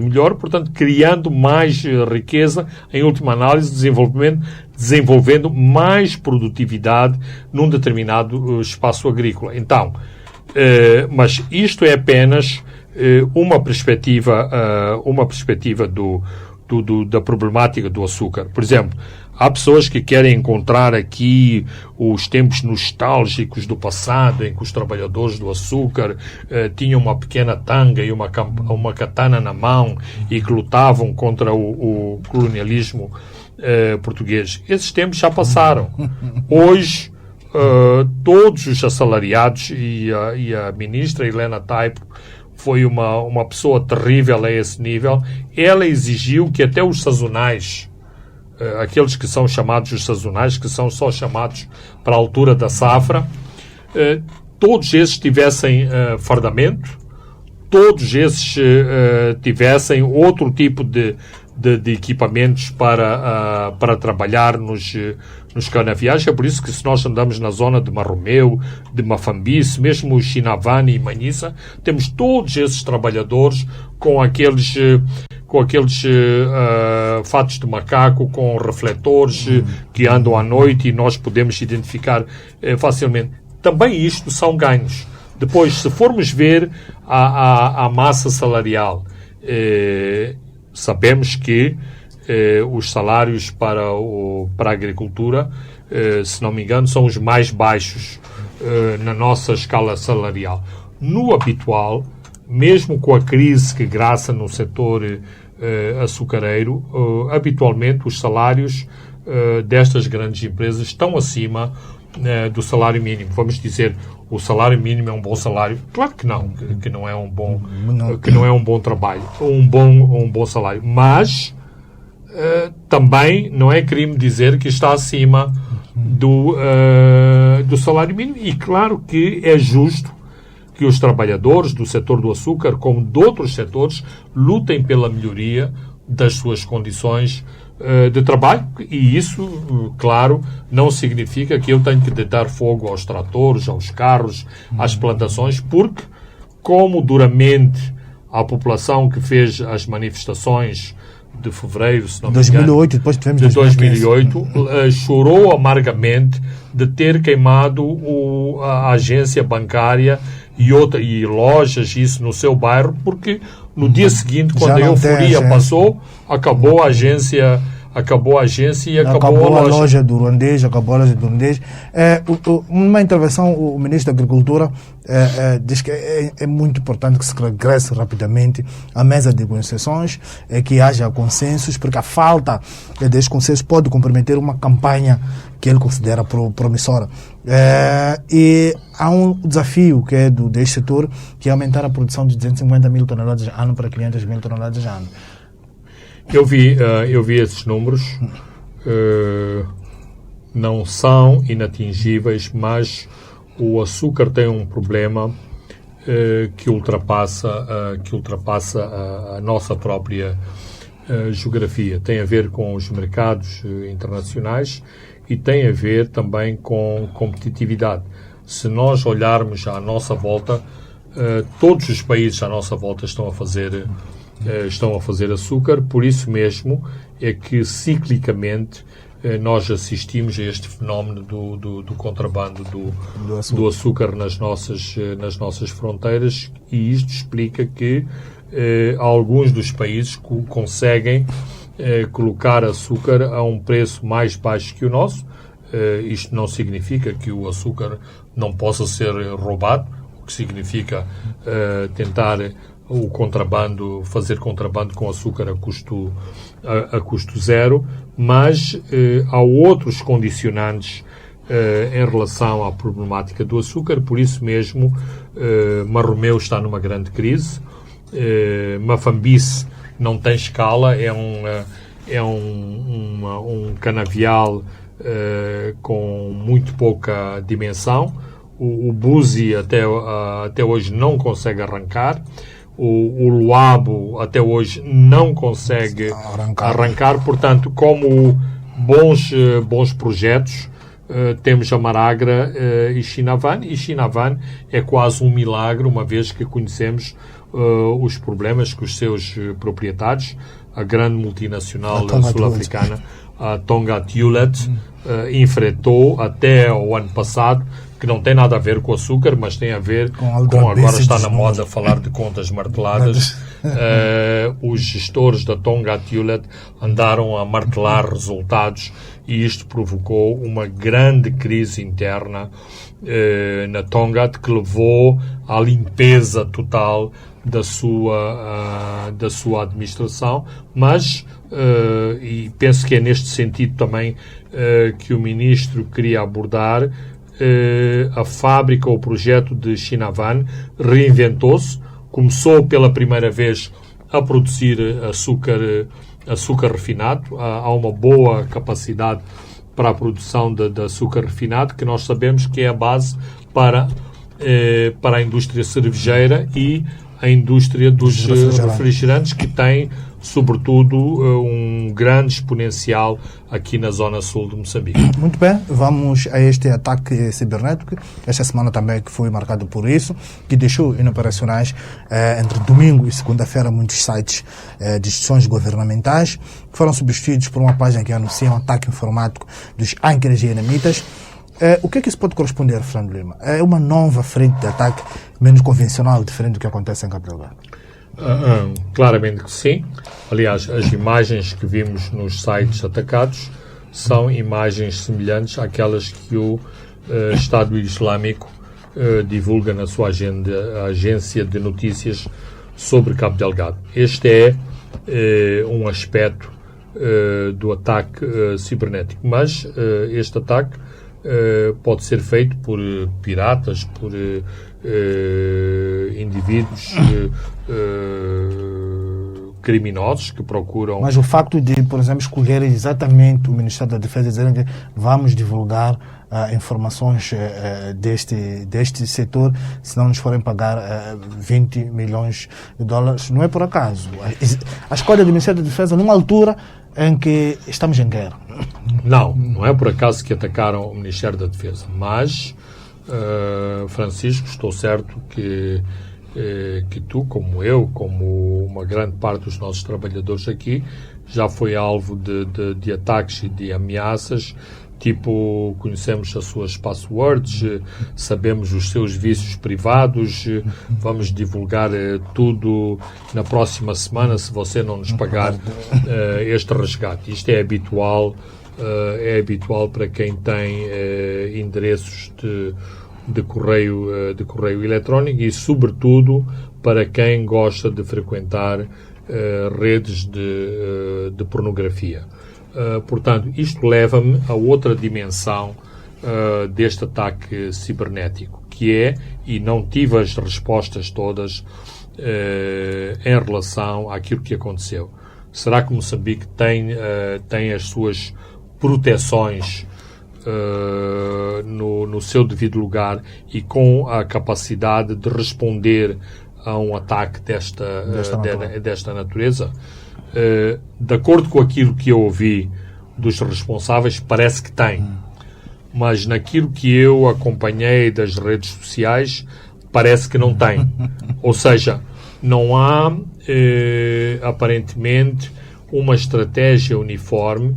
melhor, portanto, criando mais riqueza, em última análise, desenvolvendo mais produtividade num determinado espaço agrícola. Então, mas isto é apenas uma perspectiva da problemática do açúcar. Por exemplo, há pessoas que querem encontrar aqui os tempos nostálgicos do passado, em que os trabalhadores do açúcar tinham uma pequena tanga e uma katana na mão e que lutavam contra o colonialismo português. Esses tempos já passaram. Hoje, todos os assalariados e a ministra Helena Taipo foi uma pessoa terrível a esse nível. Ela exigiu que até os sazonais, aqueles que são chamados os sazonais, que são só chamados para a altura da safra, todos esses tivessem fardamento, todos esses tivessem outro tipo de equipamentos para trabalhar nos canaviais. É por isso que se nós andamos na zona de Marromeu, de Mafambice, mesmo Chinavani e Manissa, temos todos esses trabalhadores com aqueles fatos de macaco, com refletores que andam à noite e nós podemos identificar facilmente. também isto são ganhos. Depois, se formos ver a massa salarial, sabemos que os salários para a agricultura, se não me engano, são os mais baixos na nossa escala salarial. No habitual, mesmo com a crise que graça no setor açucareiro, habitualmente os salários destas grandes empresas estão acima do salário mínimo. Vamos dizer, o salário mínimo é um bom salário? Claro que não, que não é um bom, que não é um bom trabalho, um bom salário. Mas também não é crime dizer que está acima do salário mínimo. E claro que é justo que os trabalhadores do setor do açúcar, como de outros setores, lutem pela melhoria das suas condições de trabalho, e isso, claro, não significa que eu tenho que deitar fogo aos tratores, aos carros, às plantações, porque, como duramente a população que fez as manifestações de fevereiro, se não me engano,
2008, depois tivemos
de 2008, chorou amargamente de ter queimado a agência bancária e lojas, isso no seu bairro, porque no dia seguinte, quando a euforia passou, acabou a agência e acabou a loja
do Ruandês, numa intervenção, o Ministro da Agricultura diz que é muito importante que se regresse rapidamente à mesa de negociações, que haja consensos, porque a falta desses consensos pode comprometer uma campanha que ele considera promissora. E há um desafio que é deste setor, que é aumentar a produção de 250 mil toneladas ano para 500 mil toneladas ano.
Eu vi esses números, não são inatingíveis, mas o açúcar tem um problema que ultrapassa a nossa própria geografia. Tem a ver com os mercados internacionais e tem a ver também com competitividade. Se nós olharmos à nossa volta, todos os países à nossa volta estão a fazer açúcar, por isso mesmo é que ciclicamente nós assistimos a este fenómeno do contrabando do açúcar nas nossas fronteiras, e isto explica que alguns dos países conseguem colocar açúcar a um preço mais baixo que o nosso. Isto não significa que o açúcar não possa ser roubado, o que significa tentar fazer contrabando com açúcar a custo zero, mas há outros condicionantes em relação à problemática do açúcar. Por isso mesmo, Marromeu está numa grande crise. Mafambice não tem escala, é um canavial com muito pouca dimensão. O Buzi até hoje não consegue arrancar. O Luabo até hoje não consegue arrancar. Portanto, como bons projetos, temos a Maragra e Chinavan. E Chinavan é quase um milagre, uma vez que conhecemos os problemas que os seus proprietários, a grande multinacional sul-africana, a Tonga Tulet, enfrentou até o ano passado, que não tem nada a ver com açúcar, mas tem a ver com agora está na moda falar de contas marteladas. Os gestores da Tonga Tulet andaram a martelar resultados, e isto provocou uma grande crise interna na Tonga, que levou à limpeza total da sua administração. Mas e penso que é neste sentido também que o Ministro queria abordar. A fábrica, o projeto de Chinavan reinventou-se, começou pela primeira vez a produzir açúcar refinado. Há uma boa capacidade para a produção de açúcar refinado, que nós sabemos que é a base para a indústria cervejeira e a indústria dos refrigerantes, que tem, sobretudo, um grande exponencial aqui na zona sul de Moçambique.
Muito bem, vamos a este ataque cibernético, esta semana também que foi marcado por isso, que deixou inoperacionais entre domingo e segunda-feira muitos sites de instituições governamentais, que foram substituídos por uma página que anuncia um ataque informático dos hackers vietnamitas. O que é que isso pode corresponder, Fernando Lima? É uma nova frente de ataque menos convencional, diferente do que acontece em Cabo Delgado?
Claramente que sim. Aliás, as imagens que vimos nos sites atacados são imagens semelhantes àquelas que o Estado Islâmico divulga na sua agência de notícias sobre Cabo Delgado. Este é um aspecto do ataque cibernético, mas este ataque pode ser feito por piratas, por indivíduos criminosos que procuram...
Mas o facto de, por exemplo, escolher exatamente o Ministério da Defesa e dizerem que vamos divulgar informações deste setor, se não nos forem pagar 20 milhões de dólares, não é por acaso. A escolha do Ministério da Defesa numa altura em que estamos em guerra.
Não é por acaso que atacaram o Ministério da Defesa, mas, Francisco, estou certo que tu, como eu, como uma grande parte dos nossos trabalhadores aqui, já foi alvo de ataques e de ameaças, tipo, conhecemos as suas passwords, sabemos os seus vícios privados, vamos divulgar tudo na próxima semana se você não nos pagar este resgate. Isto é habitual para quem tem endereços de correio eletrónico e, sobretudo, para quem gosta de frequentar redes de pornografia. Portanto, isto leva-me a outra dimensão deste ataque cibernético, que é, e não tive as respostas todas em relação àquilo que aconteceu. Será que Moçambique tem as suas proteções no seu devido lugar e com a capacidade de responder a um ataque desta natureza? De acordo com aquilo que eu ouvi dos responsáveis, parece que tem. Mas naquilo que eu acompanhei das redes sociais, parece que não tem. Ou seja, não há, aparentemente, uma estratégia uniforme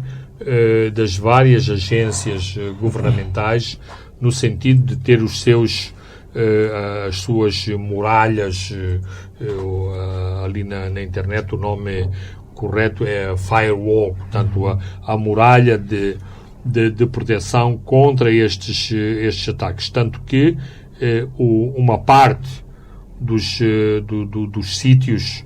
das várias agências governamentais no sentido de ter as suas muralhas ali na internet. O nome correto é firewall, portanto a muralha de proteção contra estes ataques, tanto que uma parte dos sítios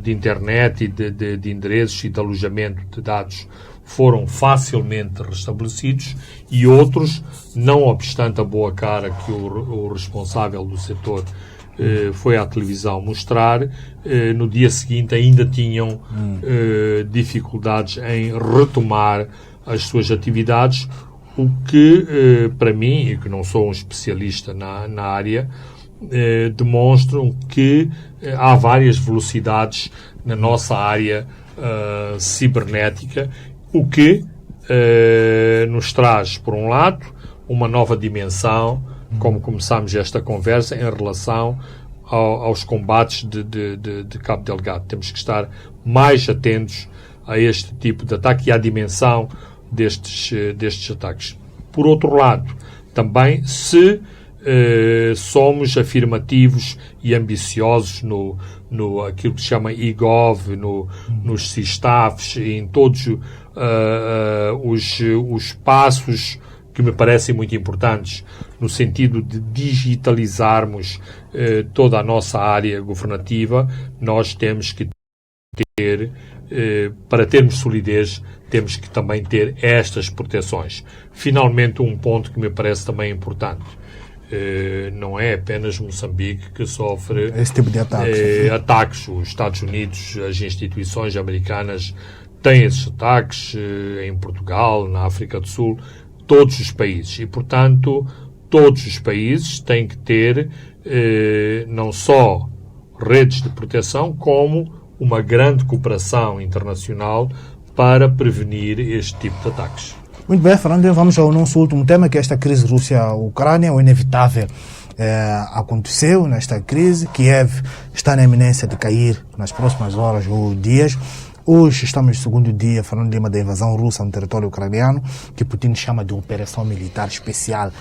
de internet e de endereços e de alojamento de dados foram facilmente restabelecidos e outros, não obstante a boa cara que o responsável do setor foi à televisão mostrar, no dia seguinte ainda tinham dificuldades em retomar as suas atividades, o que, para mim, e que não sou um especialista na área, demonstram que há várias velocidades na nossa área cibernética, o que nos traz, por um lado, uma nova dimensão, como começámos esta conversa, em relação aos combates de Cabo Delgado. Temos que estar mais atentos a este tipo de ataque e à dimensão destes ataques. Por outro lado, também, se somos afirmativos e ambiciosos no aquilo que se chama e-gov, nos CISTAFs, em todos os passos que me parecem muito importantes no sentido de digitalizarmos toda a nossa área governativa, nós temos que ter, para termos solidez, temos que também ter estas proteções. Finalmente, um ponto que me parece também importante. Não é apenas Moçambique que sofre
esse tipo de
ataques. Os Estados Unidos, as instituições americanas têm esses ataques, em Portugal, na África do Sul, todos os países. E, portanto, todos os países têm que ter não só redes de proteção, como uma grande cooperação internacional para prevenir este tipo de ataques.
Muito bem, Fernando, vamos ao nosso último tema, que é esta crise Rússia-Ucrânia. O inevitável aconteceu nesta crise. Kiev está na iminência de cair nas próximas horas ou dias. Hoje estamos no segundo dia falando de uma invasão russa no território ucraniano, que Putin chama de operação militar especial.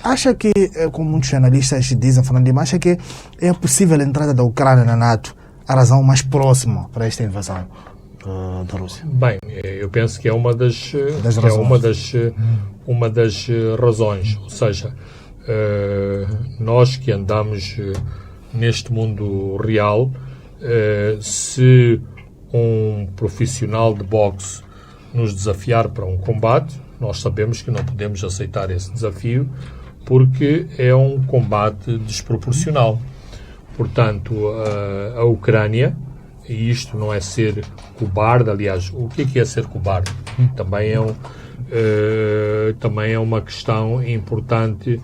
Acha que, como muitos analistas dizem, acha que é possível a entrada da Ucrânia na NATO, a razão mais próxima para esta invasão da Rússia?
Bem, eu penso que é uma das razões. Ou seja, nós que andamos neste mundo real, se um profissional de boxe nos desafiar para um combate, nós sabemos que não podemos aceitar esse desafio porque é um combate desproporcional. Portanto, a Ucrânia, e isto não é ser cobarde, aliás, o que é ser cobarde? Também é uma questão importante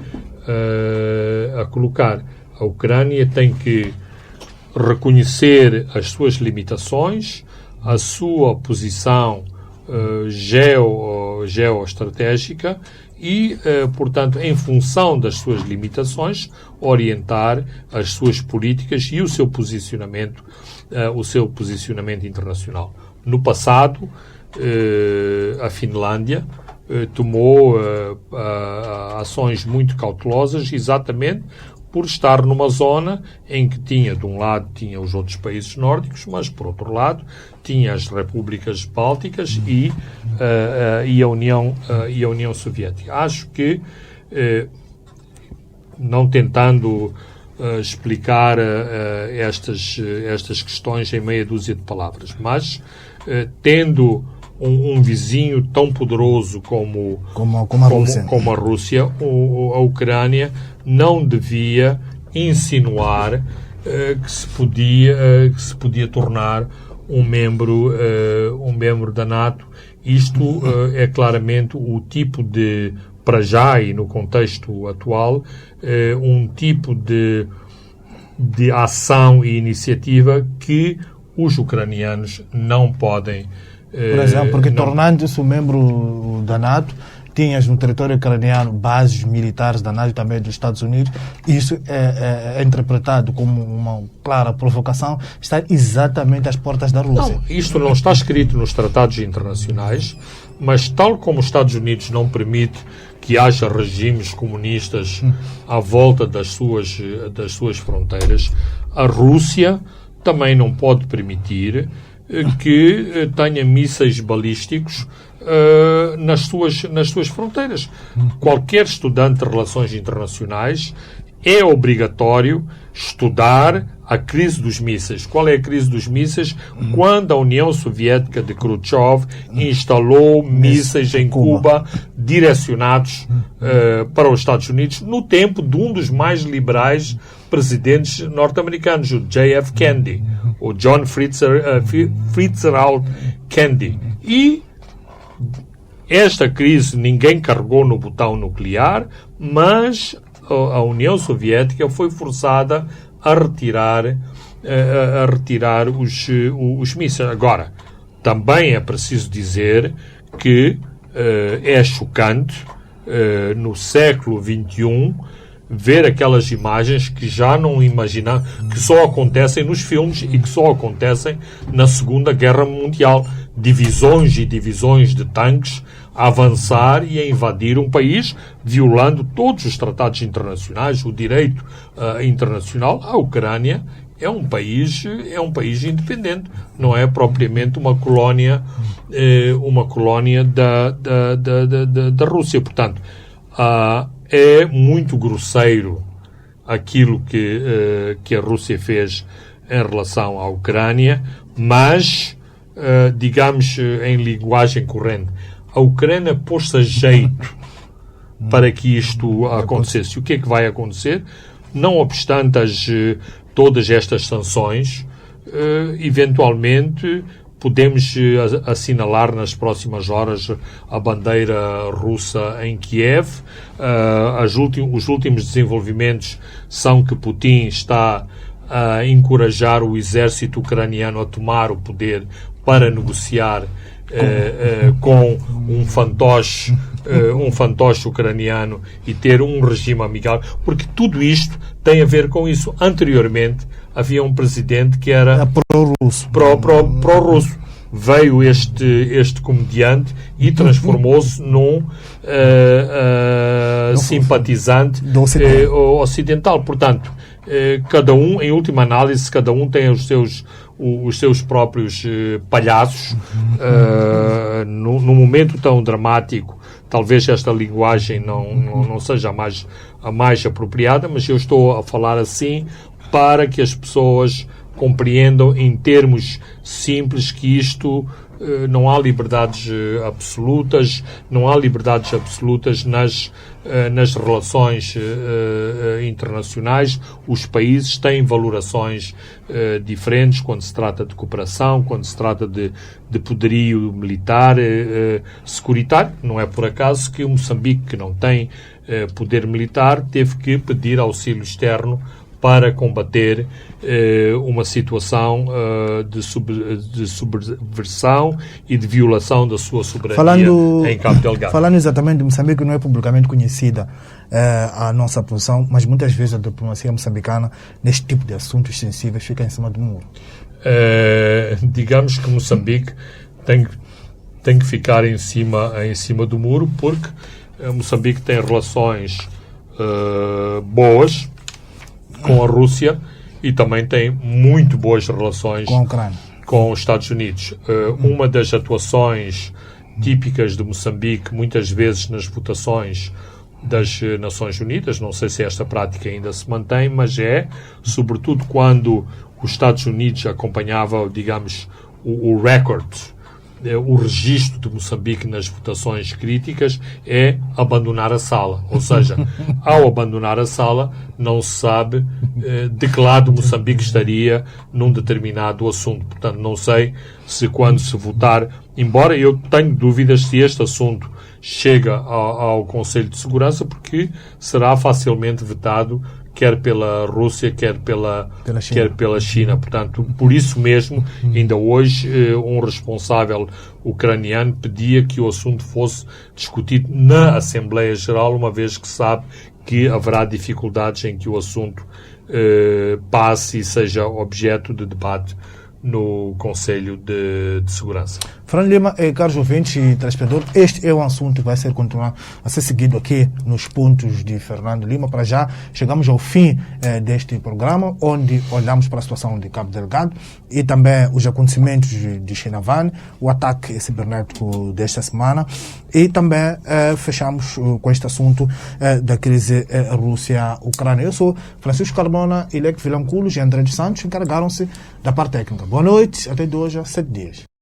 a colocar. A Ucrânia tem que reconhecer as suas limitações, a sua posição geoestratégica e, portanto, em função das suas limitações, orientar as suas políticas e o seu posicionamento internacional. No passado, a Finlândia tomou ações muito cautelosas exatamente por estar numa zona em que tinha, de um lado, tinha os outros países nórdicos, mas, por outro lado, tinha as repúblicas bálticas e a União Soviética. Acho que, não tentando explicar estas questões em meia dúzia de palavras, mas tendo um vizinho tão poderoso como a Rússia, a Ucrânia não devia insinuar que se podia tornar um membro da NATO. Isto é claramente o tipo de, para já e no contexto atual, um tipo de ação e iniciativa que os ucranianos não podem.
Por exemplo, porque tornando-se um membro da NATO, tinhas no território ucraniano bases militares da NATO e também dos Estados Unidos. Isso é interpretado como uma clara provocação, está exatamente às portas da Rússia.
Não, isto não está escrito nos tratados internacionais, mas tal como os Estados Unidos não permite que haja regimes comunistas à volta das suas fronteiras, a Rússia também não pode permitir que tenha mísseis balísticos nas suas fronteiras. Qualquer estudante de relações internacionais é obrigatório estudar a crise dos mísseis. Qual é a crise dos mísseis? Quando a União Soviética de Khrushchev instalou mísseis em Cuba direcionados para os Estados Unidos no tempo de um dos mais liberais presidentes norte-americanos, o J.F. Kennedy, o John Fitzgerald Kennedy. E esta crise ninguém carregou no botão nuclear, mas a União Soviética foi forçada a retirar os mísseis. Agora, também é preciso dizer que é chocante no século XXI ver aquelas imagens que já não imaginamos, que só acontecem nos filmes e que só acontecem na Segunda Guerra Mundial. Divisões e divisões de tanques a avançar e a invadir um país, violando todos os tratados internacionais, o direito internacional. A Ucrânia é um país independente, não é propriamente uma colónia da Rússia. Portanto, é muito grosseiro aquilo que a Rússia fez em relação à Ucrânia, mas, digamos em linguagem corrente, a Ucrânia pôs-se a jeito para que isto acontecesse. O que é que vai acontecer? Não obstante todas estas sanções, eventualmente podemos assinalar nas próximas horas a bandeira russa em Kiev. Os últimos desenvolvimentos são que Putin está a encorajar o exército ucraniano a tomar o poder para negociar com um fantoche ucraniano e ter um regime amigável, porque tudo isto tem a ver com isso. Anteriormente havia um presidente que era
pró-russo.
Pró-russo. Veio este comediante e transformou-se num simpatizante ocidental. Portanto, cada um, em última análise, cada um tem os seus próprios palhaços. No momento tão dramático, talvez esta linguagem não seja a mais apropriada, mas eu estou a falar assim para que as pessoas compreendam em termos simples que isto não há liberdades absolutas, nas relações internacionais. Os países têm valorações diferentes quando se trata de cooperação, quando se trata de poderio militar, securitário. Não é por acaso que o Moçambique, que não tem poder militar, teve que pedir auxílio externo para combater uma situação de subversão e de violação da sua soberania em Cabo Delgado.
Falando exatamente de Moçambique, não é publicamente conhecida a nossa posição, mas muitas vezes a diplomacia moçambicana, neste tipo de assuntos sensíveis, fica em cima do muro.
Digamos que Moçambique tem que ficar em cima do muro, porque Moçambique tem relações boas com a Rússia e também tem muito boas relações
com a Ucrânia,
com os Estados Unidos. Uma das atuações típicas de Moçambique, muitas vezes nas votações das Nações Unidas, não sei se esta prática ainda se mantém, mas sobretudo quando os Estados Unidos acompanhavam, digamos, o record, o registro de Moçambique nas votações críticas, é abandonar a sala. Ou seja, ao abandonar a sala, não se sabe de que lado Moçambique estaria num determinado assunto. Portanto, não sei se quando se votar, embora eu tenho dúvidas se este assunto chega ao Conselho de Segurança, porque será facilmente vetado quer pela Rússia, quer pela China. Portanto, por isso mesmo, ainda hoje, um responsável ucraniano pedia que o assunto fosse discutido na Assembleia Geral, uma vez que sabe que haverá dificuldades em que o assunto passe e seja objeto de debate no Conselho de Segurança.
Fernando Lima, caros ouvintes e telespectadores, este é um assunto que vai continuar a ser seguido aqui nos pontos de Fernando Lima. Para já, chegamos ao fim deste programa, onde olhamos para a situação de Cabo Delgado e também os acontecimentos de Chinavane, o ataque cibernético desta semana, e também fechamos com este assunto da crise Rússia-Ucrânia. Eu sou Francisco Cardona, Ilek Vilanculos e André de Santos encarregaram-se da parte técnica. Boa noite, até de hoje a 7 dias.